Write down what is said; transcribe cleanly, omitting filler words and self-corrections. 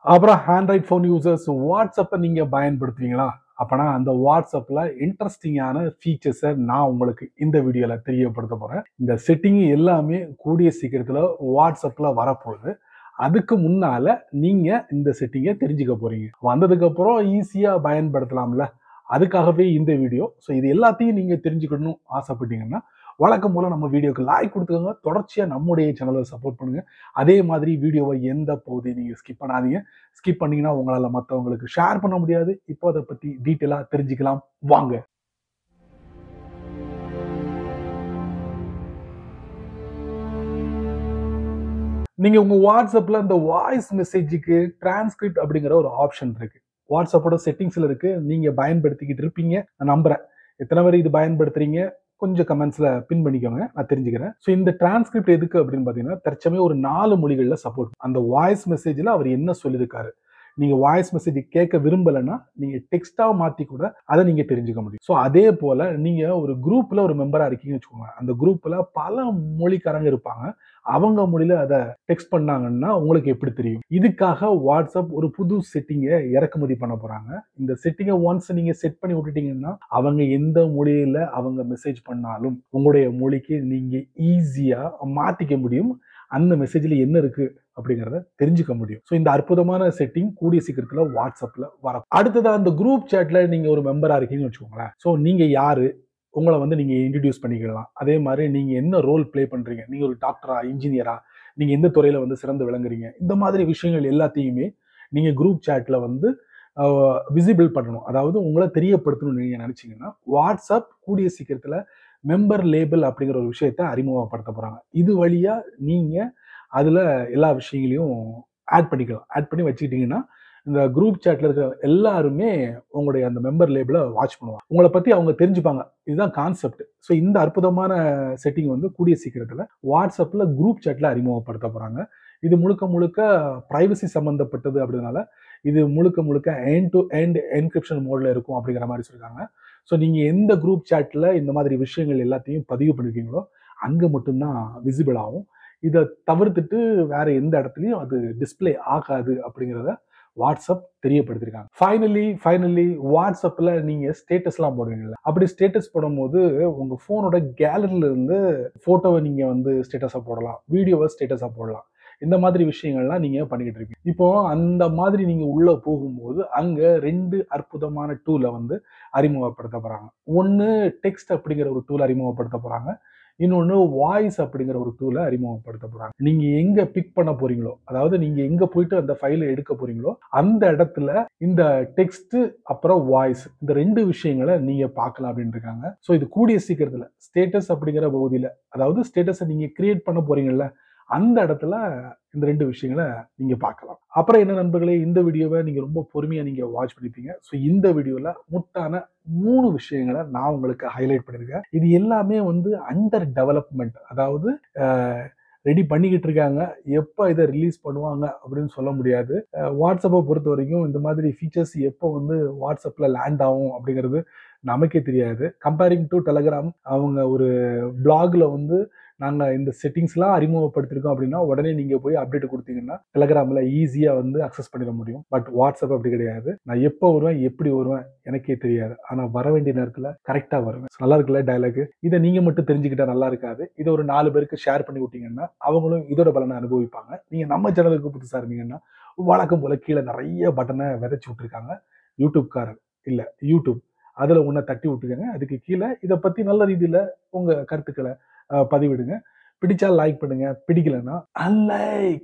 அப்புறம் Android phone users வாட்ஸ்அப்பை நீங்கள் பயன்படுத்துவீங்களா? அப்போனா அந்த வாட்ஸ்அப்பில் இன்ட்ரெஸ்டிங்கான ஃபீச்சர்ஸை நான் உங்களுக்கு இந்த வீடியோவில் தெரியப்படுத்த போகிறேன். இந்த செட்டிங் எல்லாமே கூடிய சீக்கிரத்தில் வாட்ஸ்அப்பில் வரப்போகுது. அதுக்கு முன்னால் நீங்கள் இந்த செட்டிங்கை தெரிஞ்சுக்க போகிறீங்க. வந்ததுக்கப்புறம் ஈஸியாக பயன்படுத்தலாம்ல, அதுக்காகவே இந்த வீடியோ. ஸோ இது எல்லாத்தையும் நீங்கள் தெரிஞ்சுக்கணும்னு ஆசைப்பட்டீங்கன்னா வழக்கம் போல் நம்ம வீடியோக்கு லைக் கொடுத்துக்கோங்க. தொடர்ச்சியாக நம்முடைய சேனலை சப்போர்ட் பண்ணுங்கள். அதே மாதிரி வீடியோவை எந்த பகுதியும் நீங்கள் ஸ்கிப் பண்ணாதீங்க. ஸ்கிப் பண்ணீங்கன்னா உங்களால் மற்றவங்களுக்கு ஷேர் பண்ண முடியாது. இப்போ அதை பற்றி டீட்டெயிலாக தெரிஞ்சுக்கலாம் வாங்க. நீங்கள் உங்கள் வாட்ஸ்அப்பில் இந்த வாய்ஸ் மெசேஜுக்கு டிரான்ஸ்கிரிப்ட் அப்படிங்கிற ஒரு ஆப்ஷன் இருக்குது. வாட்ஸ்அப்போட செட்டிங்ஸில் இருக்குது. நீங்கள் பயன்படுத்திக்கிட்டு இருப்பீங்க நான் நம்புகிறேன். எத்தனை பேர் இது பயன்படுத்துறீங்க கொஞ்சம் கமெண்ட்ஸில் பின் பண்ணிக்கோங்க, நான் தெரிஞ்சுக்கிறேன். ஸோ இந்த டிரான்ஸ்கிரிப்ட் எதுக்கு அப்படின்னு பார்த்தீங்கன்னா தற்சமயம் ஒரு 4 மொழிகளில் சப்போர்ட். அந்த வாய்ஸ் மெசேஜில் அவர் என்ன சொல்லியிருக்காரு, நீங்கள் வாய்ஸ் மெசேஜ் கேட்க விரும்பலைன்னா நீங்கள் டெக்ஸ்ட்டாக மாற்றி கூட அதை நீங்கள் தெரிஞ்சுக்க முடியும். ஸோ அதே போல் நீங்கள் ஒரு குரூப்பில் ஒரு மெம்பராக இருக்கீங்கன்னு வச்சுக்கோங்க. அந்த குரூப்பில் பல மொழிக்காரங்க இருப்பாங்க. அவங்க மொழியில் அதை டெக்ஸ்ட் பண்ணாங்கன்னா உங்களுக்கு எப்படி தெரியும்? இதுக்காக வாட்ஸ்அப் ஒரு புது செட்டிங்கை இறக்குமதி பண்ண போகிறாங்க. இந்த செட்டிங்கை ஒன்ஸ் நீங்கள் செட் பண்ணி விட்டுட்டீங்கன்னா அவங்க எந்த மொழியில் அவங்க மெசேஜ் பண்ணாலும் உங்களுடைய மொழிக்கு நீங்கள் ஈஸியாக மாற்றிக்க முடியும். அந்த மெசேஜில் என்ன இருக்குது அப்படிங்கிறத தெரிஞ்சுக்க முடியும். ஸோ இந்த அற்புதமான செட்டிங் கூடிய சீக்கிரத்தில் வாட்ஸ்அப்பில் வரும். அடுத்ததாக அந்த குரூப் சேட்டில் நீங்கள் ஒரு மெம்பராக இருக்கீங்கன்னு வச்சுக்கோங்களேன். ஸோ நீங்கள் யார், உங்களை நீங்கள் இன்ட்ரடியூஸ் பண்ணிக்கலாம். அதே மாதிரி நீங்கள் என்ன ரோல் ப்ளே பண்ணுறீங்க, நீங்கள் ஒரு டாக்டரா, இன்ஜினியரா, நீங்கள் எந்த துறையில் சிறந்து விளங்குறீங்க, இந்த மாதிரி விஷயங்கள் எல்லாத்தையுமே நீங்கள் குரூப் சேட்டில் விசிபிள் பண்ணணும். அதாவது உங்களை தெரியப்படுத்தணும்னு நீங்கள் நினச்சிங்கன்னா வாட்ஸ்அப் கூடிய சீக்கிரத்தில் மெம்பர் லேபிள் அப்படிங்கிற ஒரு விஷயத்தை அறிமுகப்படுத்த போகிறாங்க. இது வழியாக நீங்கள் அதில் எல்லா விஷயங்களையும் ஆட் பண்ணிக்கலாம். ஆட் பண்ணி வச்சுக்கிட்டிங்கன்னா இந்த குரூப் சேட்டில் இருக்கிற எல்லாருமே உங்களுடைய அந்த மெம்பர் லேபிளை வாட்ச் பண்ணுவாங்க. உங்களை பற்றி அவங்க தெரிஞ்சுப்பாங்க. இதுதான் கான்செப்ட். ஸோ இந்த அற்புதமான செட்டிங் கூடிய சீக்கிரத்தில் வாட்ஸ்அப்பில் குரூப் சேட்டில் அறிமுகப்படுத்த போகிறாங்க. இது முழுக்க முழுக்க ப்ரைவசி சம்மந்தப்பட்டது அப்படினால இது முழுக்க முழுக்க எண்ட் டு எண்ட் என்கிரிப்ஷன் மோடில் இருக்கும் அப்படிங்கிற மாதிரி சொல்லியிருக்காங்க. ஸோ நீங்கள் எந்த குரூப் சேட்டில் இந்த மாதிரி விஷயங்கள் எல்லாத்தையும் பதிவு பண்ணிருக்கீங்களோ அங்கே மட்டும்தான் விசிபிள் ஆகும். இதை தவிர்த்துட்டு வேற எந்த இடத்துலையும் அது டிஸ்பிளே ஆகாது அப்படிங்கிறத வாட்ஸ்அப் தெரியப்படுத்திருக்காங்க. ஃபைனலி வாட்ஸ்அப்பில் நீங்கள் ஸ்டேட்டஸ்லாம் போடுவீங்கல்ல, அப்படி ஸ்டேட்டஸ் போடும்போது உங்கள் ஃபோனோட கேலரியில இருந்து ஃபோட்டோவை நீங்கள் ஸ்டேட்டஸாக போடலாம், வீடியோவை ஸ்டேட்டஸாக போடலாம். இந்த மாதிரி விஷயங்கள்லாம் நீங்கள் பண்ணிக்கிட்டு இருக்கீங்க. இப்போ அந்த மாதிரி நீங்கள் உள்ளே போகும்போது அங்கே 2 அற்புதமான டூலை அறிமுகப்படுத்த போகிறாங்க. ஒன்று டெக்ஸ்ட் அப்படிங்கிற ஒரு டூல் அறிமுகப்படுத்த போகிறாங்க. இன்னொன்று வாய்ஸ் அப்படிங்கிற ஒரு டூலை அறிமுகப்படுத்த போகிறாங்க. நீங்கள் எங்கே பிக் பண்ண போறீங்களோ, அதாவது நீங்கள் எங்கே போயிட்டு அந்த ஃபைலை எடுக்க போறீங்களோ அந்த இடத்துல இந்த டெக்ஸ்ட் அப்புறம் வாய்ஸ் இந்த 2 விஷயங்களை நீங்கள் பார்க்கலாம் அப்படின்னு இருக்காங்க. ஸோ இது கூடிய சீக்கிரத்தில் ஸ்டேட்டஸ் அப்படிங்கிற பகுதியில், அதாவது ஸ்டேட்டஸை நீங்கள் கிரியேட் பண்ண போறீங்கல்ல அந்த இடத்துல இந்த 2 விஷயங்களை நீங்க பார்க்கலாம். அப்புறம் என்ன நண்பர்களே, இந்த வீடியோவை நீங்க ரொம்ப பொறுமையா நீங்க வாட்ச் பண்ணிருப்பீங்க. ஸோ இந்த வீடியோல முத்தான 3 விஷயங்களை நான் உங்களுக்கு ஹைலைட் பண்ணியிருக்கேன். இது எல்லாமே அண்டர் டெவலப்மெண்ட், அதாவது ரெடி பண்ணிக்கிட்டு இருக்காங்க. எப்போ இதை ரிலீஸ் பண்ணுவாங்க அப்படின்னு சொல்ல முடியாது. வாட்ஸ்அப்பை பொறுத்த வரைக்கும் இந்த மாதிரி ஃபீச்சர்ஸ் எப்போ வாட்ஸ்அப்பில் லேண்ட் ஆகும் அப்படிங்கிறது நமக்கே தெரியாது. கம்பேரிங் டு டெலகிராம், அவங்க ஒரு பிளாக்ல நாங்கள் இந்த செட்டிங்ஸ்லாம் அறிமுகப்படுத்திருக்கோம் அப்படின்னா உடனே நீங்கள் போய் அப்டேட் கொடுத்தீங்கன்னா டெலகிராமில் ஈஸியாக அக்சஸ் பண்ணிட முடியும். பட் வாட்ஸ்அப் அப்படி கிடையாது. நான் எப்போ வருவேன், எப்படி வருவேன் எனக்கே தெரியாது. ஆனால் வர வேண்டிய நேரத்தில் கரெக்டாக வருவேன். நல்லா இருக்குல்ல டயலாக்? இதை நீங்கள் மட்டும் தெரிஞ்சுக்கிட்டா நல்லா இருக்காது. இதை ஒரு 4 பேருக்கு ஷேர் பண்ணி விட்டீங்கன்னா அவங்களும் இதோட பலனை அனுபவிப்பாங்க. நீங்கள் நம்ம சேனலுக்கு புதுசாக இருந்தீங்கன்னா வழக்கம் போல் கீழே நிறைய பட்டனை விதைச்சி விட்டுருக்காங்க. யூடியூப்காரர் இல்லை யூடியூப், அதில் ஒன்றை தட்டி விட்டுருக்காங்க. அதுக்கு கீழே இதை பற்றி நல்ல ரீதியில் உங்கள் கருத்துக்களை பதிவிடுங்க. பிடிச்சா லைக் பண்ணுங்க, பிடிக்கலன்னா அன்லைக்.